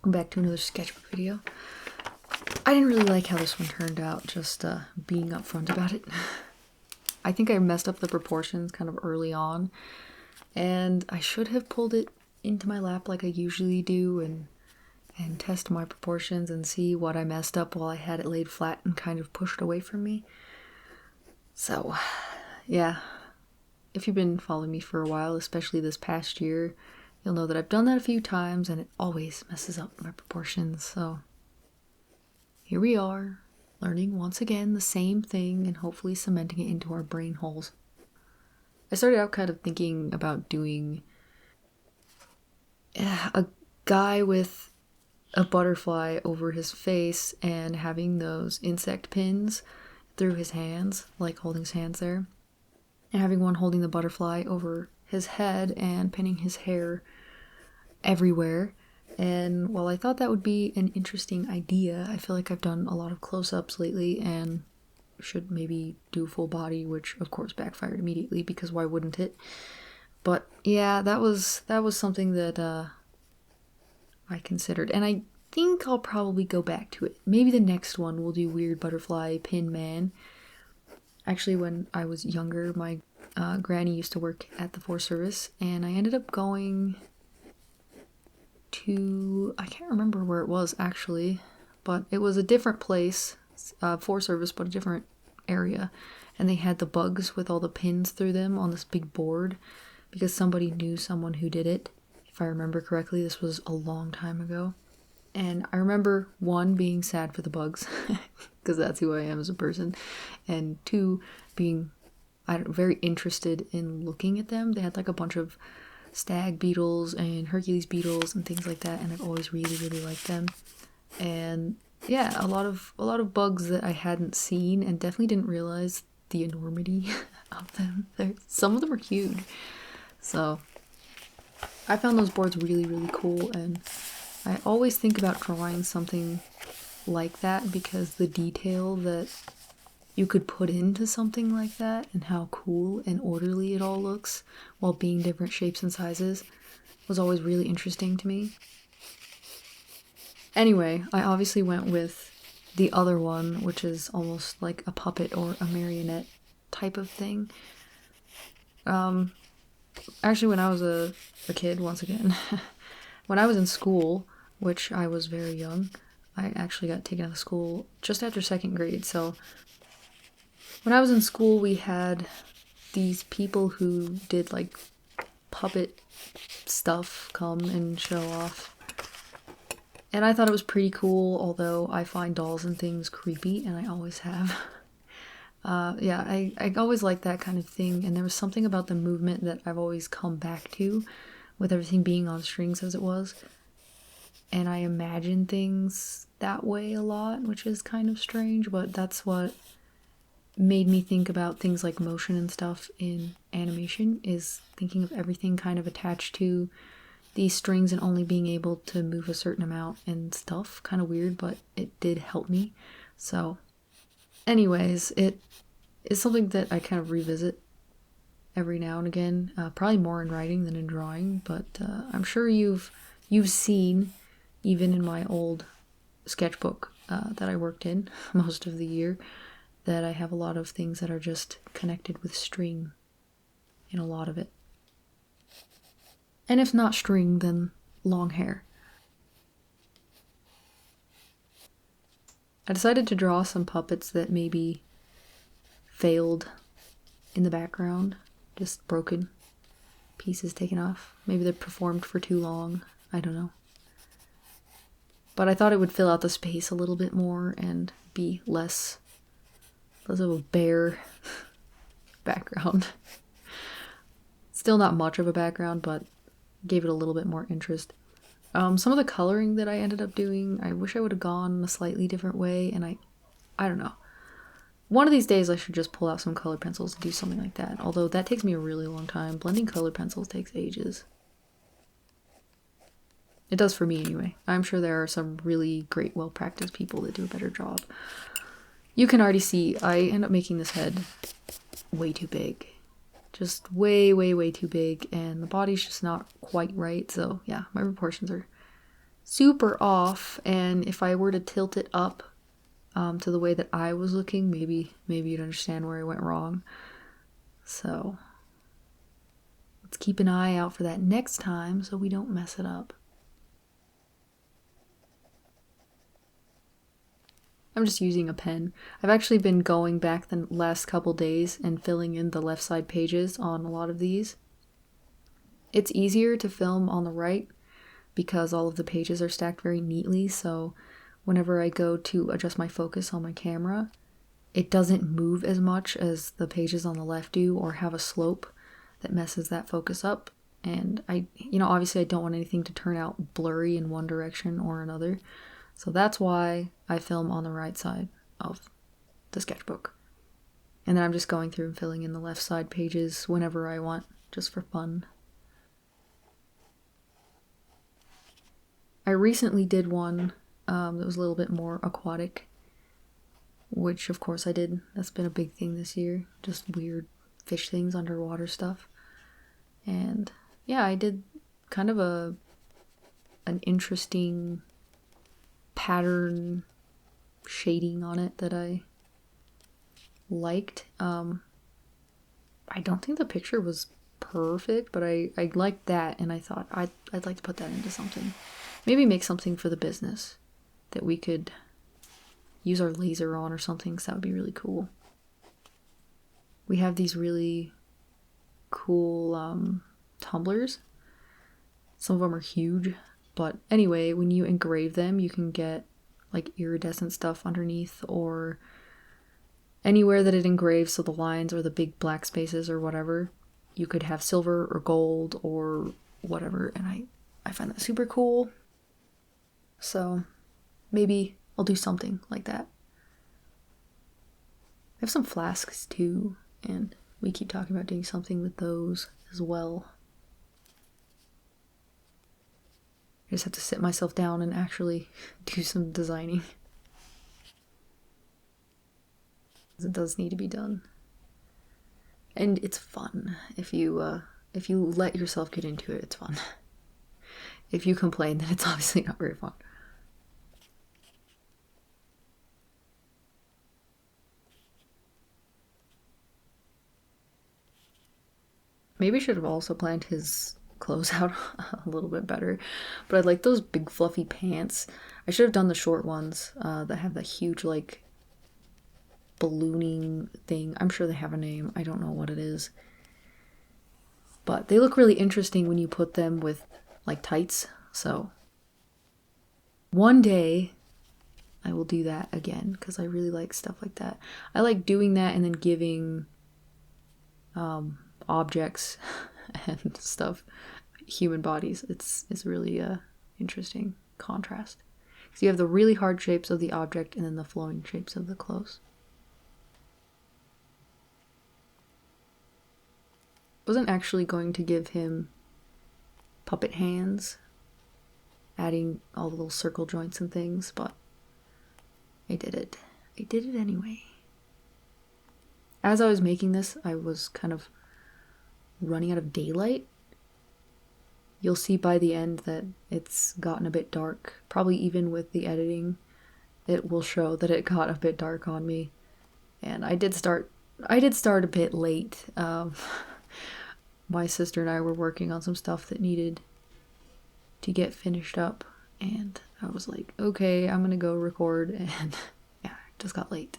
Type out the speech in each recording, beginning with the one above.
welcome back to another sketchbook video. I didn't really like how this one turned out, just being upfront about it. I think I messed up the proportions kind of early on, and I should have pulled it into my lap like I usually do and test my proportions and see what I messed up while I had it laid flat and kind of pushed away from me. So, yeah, if you've been following me for a while, especially this past year, you'll know that I've done that a few times and it always messes up my proportions, so here we are, learning once again the same thing and hopefully cementing it into our brain holes. I started out kind of thinking about doing a guy with a butterfly over his face and having those insect pins through his hands, like holding his hands there, and having one holding the butterfly over his head and pinning his hair everywhere. And while I thought that would be an interesting idea, I feel like I've done a lot of close-ups lately and should maybe do full body, which of course backfired immediately because why wouldn't it? But yeah, that was something that I considered, and I think I'll probably go back to it. Maybe the next one will do weird butterfly pin man. Actually, when I was younger, my granny used to work at the Forest Service, and I ended up going to, I can't remember where it was actually, but it was a different place, Forest Service, but a different area, and they had the bugs with all the pins through them on this big board because somebody knew someone who did it. If I remember correctly, this was a long time ago. And I remember, one, being sad for the bugs, because that's who I am as a person, and two, being very interested in looking at them. They had like a bunch of stag beetles and Hercules beetles and things like that, and I've always really, really liked them. And yeah, a lot of bugs that I hadn't seen and definitely didn't realize the enormity of them. Some of them are huge. So I found those boards really, really cool, and I always think about drawing something like that because the detail that you could put into something like that and how cool and orderly it all looks while being different shapes and sizes was always really interesting to me. Anyway, I obviously went with the other one, which is almost like a puppet or a marionette type of thing. Actually, when I was a kid, once again, when I was in school, which I was very young, I actually got taken out of school just after second grade, so when I was in school, we had these people who did like puppet stuff come and show off. And I thought it was pretty cool, although I find dolls and things creepy, and I always have. Yeah, I always liked that kind of thing, and there was something about the movement that I've always come back to, with everything being on strings as it was. And I imagine things that way a lot, which is kind of strange, but that's what made me think about things like motion and stuff in animation, is thinking of everything kind of attached to these strings and only being able to move a certain amount and stuff. Kind of weird, but it did help me. So anyways, it is something that I kind of revisit every now and again, probably more in writing than in drawing, but I'm sure you've seen, even in my old sketchbook that I worked in most of the year, that I have a lot of things that are just connected with string in a lot of it. And if not string, then long hair. I decided to draw some puppets that maybe failed in the background, just broken pieces taken off. Maybe they performed for too long, I don't know. But I thought it would fill out the space a little bit more and be less of a bare background. Still not much of a background, but gave it a little bit more interest. Some of the coloring that I ended up doing, I wish I would have gone a slightly different way, and I don't know. One of these days I should just pull out some colored pencils and do something like that, although that takes me a really long time. Blending colored pencils takes ages. It does for me anyway. I'm sure there are some really great, well-practiced people that do a better job. You can already see I end up making this head way too big. Just way too big, and the body's just not quite right, so yeah, my proportions are super off, and if I were to tilt it up to the way that I was looking, maybe you'd understand where I went wrong. So let's keep an eye out for that next time so we don't mess it up. I'm just using a pen. I've actually been going back the last couple days and filling in the left side pages on a lot of these. It's easier to film on the right because all of the pages are stacked very neatly, so whenever I go to adjust my focus on my camera, it doesn't move as much as the pages on the left do or have a slope that messes that focus up. And obviously I don't want anything to turn out blurry in one direction or another. So that's why I film on the right side of the sketchbook. And then I'm just going through and filling in the left side pages whenever I want, just for fun. I recently did one that was a little bit more aquatic, which of course I did. That's been a big thing this year, just weird fish things, underwater stuff. And yeah, I did kind of an interesting pattern shading on it that I liked. I don't think the picture was perfect, but I liked that, and I thought I'd like to put that into something. Maybe make something for the business that we could use our laser on or something, so that would be really cool. We have these really cool tumblers. Some of them are huge, but anyway, when you engrave them, you can get like iridescent stuff underneath or anywhere that it engraves, so the lines or the big black spaces or whatever. You could have silver or gold or whatever, and I find that super cool. So maybe I'll do something like that. I have some flasks too, and we keep talking about doing something with those as well. I just have to sit myself down and actually do some designing. It does need to be done. And it's fun. If you let yourself get into it, it's fun. If you complain, then it's obviously not very fun. Maybe I should have also planned his clothes out a little bit better. But I like those big fluffy pants. I should have done the short ones that have that huge like ballooning thing. I'm sure they have a name. I don't know what it is. But they look really interesting when you put them with like tights. So one day I will do that again because I really like stuff like that. I like doing that and then giving objects and stuff human bodies. It's really interesting contrast because you have the really hard shapes of the object and then the flowing shapes of the clothes. Wasn't actually going to give him puppet hands, adding all the little circle joints and things, but I did it. I did it anyway. As I was making this, I was kind of running out of daylight. You'll see by the end that it's gotten a bit dark. Probably even with the editing, it will show that it got a bit dark on me. And I did start a bit late. My sister and I were working on some stuff that needed to get finished up, and I was like, okay, I'm gonna go record, and yeah, it just got late.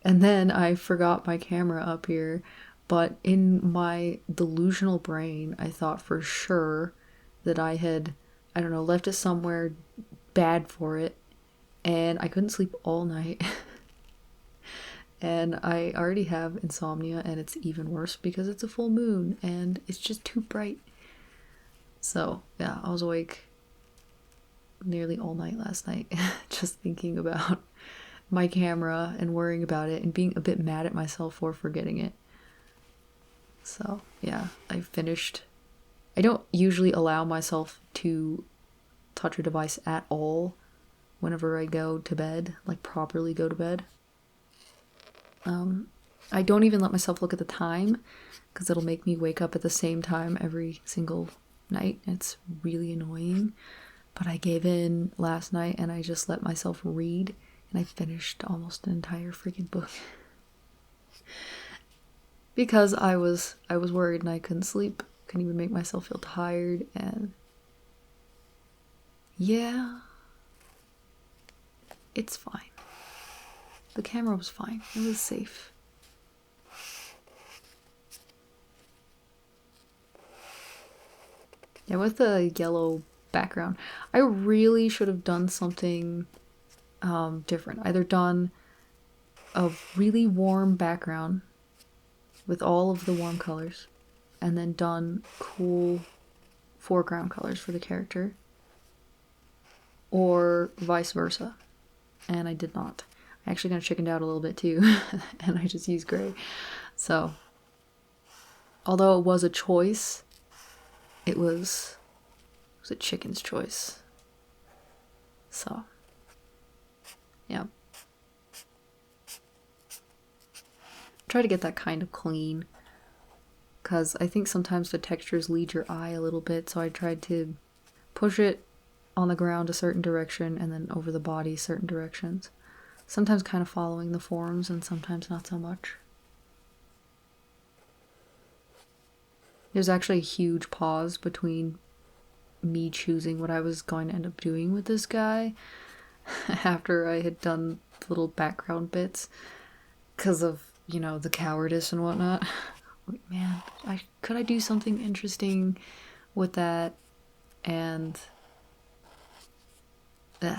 And then I forgot my camera up here, but in my delusional brain, I thought for sure that I had, I don't know, left it somewhere bad for it, and I couldn't sleep all night. And I already have insomnia, and it's even worse because it's a full moon and it's just too bright. So yeah, I was awake nearly all night last night just thinking about my camera and worrying about it and being a bit mad at myself for forgetting it. So yeah, I finished. I don't usually allow myself to touch a device at all whenever I go to bed, like properly go to bed. I don't even let myself look at the time because it'll make me wake up at the same time every single night. It's really annoying, But I gave in last night and I just let myself read, and I finished almost an entire freaking book. Because I was worried and I couldn't sleep. Couldn't even make myself feel tired, and yeah, it's fine. The camera was fine. It was safe. Yeah, with the yellow background, I really should have done something different. Either done a really warm background with all of the warm colors, and then done cool foreground colors for the character, or vice versa. And I did not. I actually kind of chickened out a little bit too, and I just used gray. So, although it was a choice, it was a chicken's choice. So, yeah. Try to get that kind of clean, because I think sometimes the textures lead your eye a little bit, so I tried to push it on the ground a certain direction and then over the body certain directions. Sometimes kind of following the forms and sometimes not so much. There's actually a huge pause between me choosing what I was going to end up doing with this guy after I had done little background bits because of, you know, the cowardice and whatnot. Like, man, could I do something interesting with that? And no,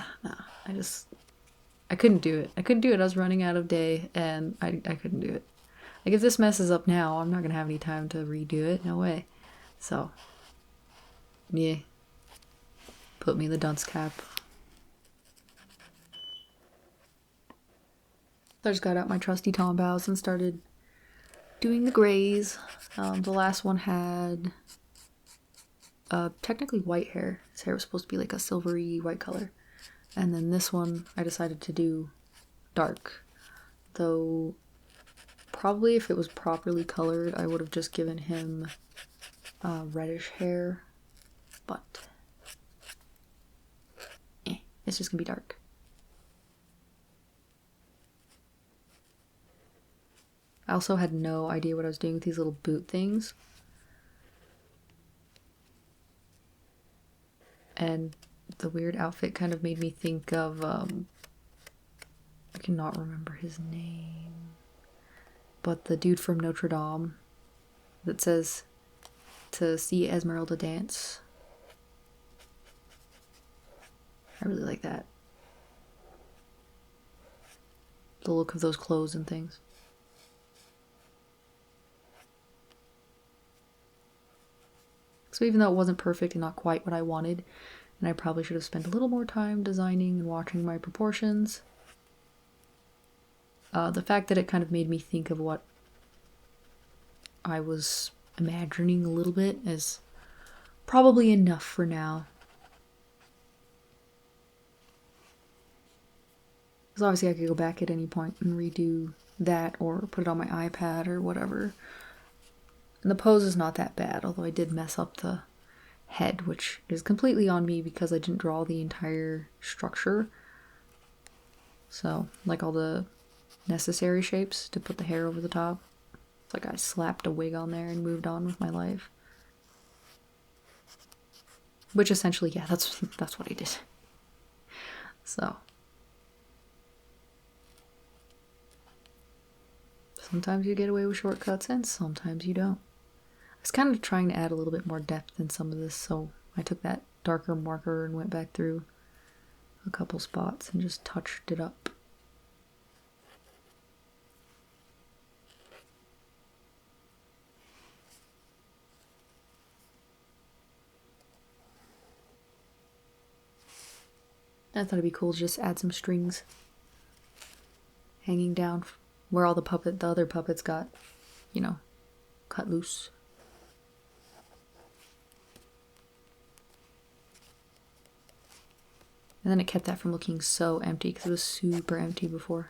I couldn't do it. I was running out of day and I couldn't do it. Like, if this messes up now, I'm not gonna have any time to redo it. No way. So, yeah. Put me in the dunce cap. So I just got out my trusty Tombows and started doing the grays. The last one had technically white hair. His hair was supposed to be like a silvery white color. And then this one I decided to do dark. Though probably if it was properly colored, I would have just given him reddish hair. But it's just gonna be dark. I also had no idea what I was doing with these little boot things. And the weird outfit kind of made me think of, I cannot remember his name, but the dude from Notre Dame that says to see Esmeralda dance. I really like that. The look of those clothes and things. So even though it wasn't perfect and not quite what I wanted, and I probably should have spent a little more time designing and watching my proportions, the fact that it kind of made me think of what I was imagining a little bit is probably enough for now. Because obviously I could go back at any point and redo that or put it on my iPad or whatever. And the pose is not that bad, although I did mess up the head, which is completely on me because I didn't draw the entire structure. So, like all the necessary shapes to put the hair over the top. It's like I slapped a wig on there and moved on with my life. Which essentially, yeah, that's what I did. So. Sometimes you get away with shortcuts and sometimes you don't. I was kind of trying to add a little bit more depth in some of this, so I took that darker marker and went back through a couple spots and just touched it up. I thought it'd be cool to just add some strings hanging down where all the other puppets got, you know, cut loose. And then it kept that from looking so empty because it was super empty before.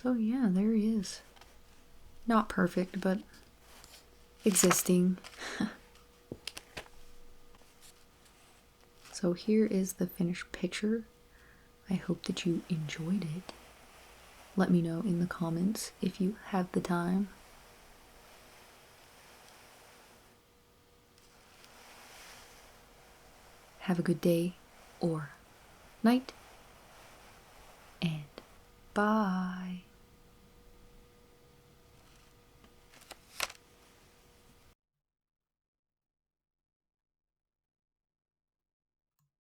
So yeah, there he is. Not perfect, but existing. So here is the finished picture. I hope that you enjoyed it. Let me know in the comments if you have the time. Have a good day or night, and bye.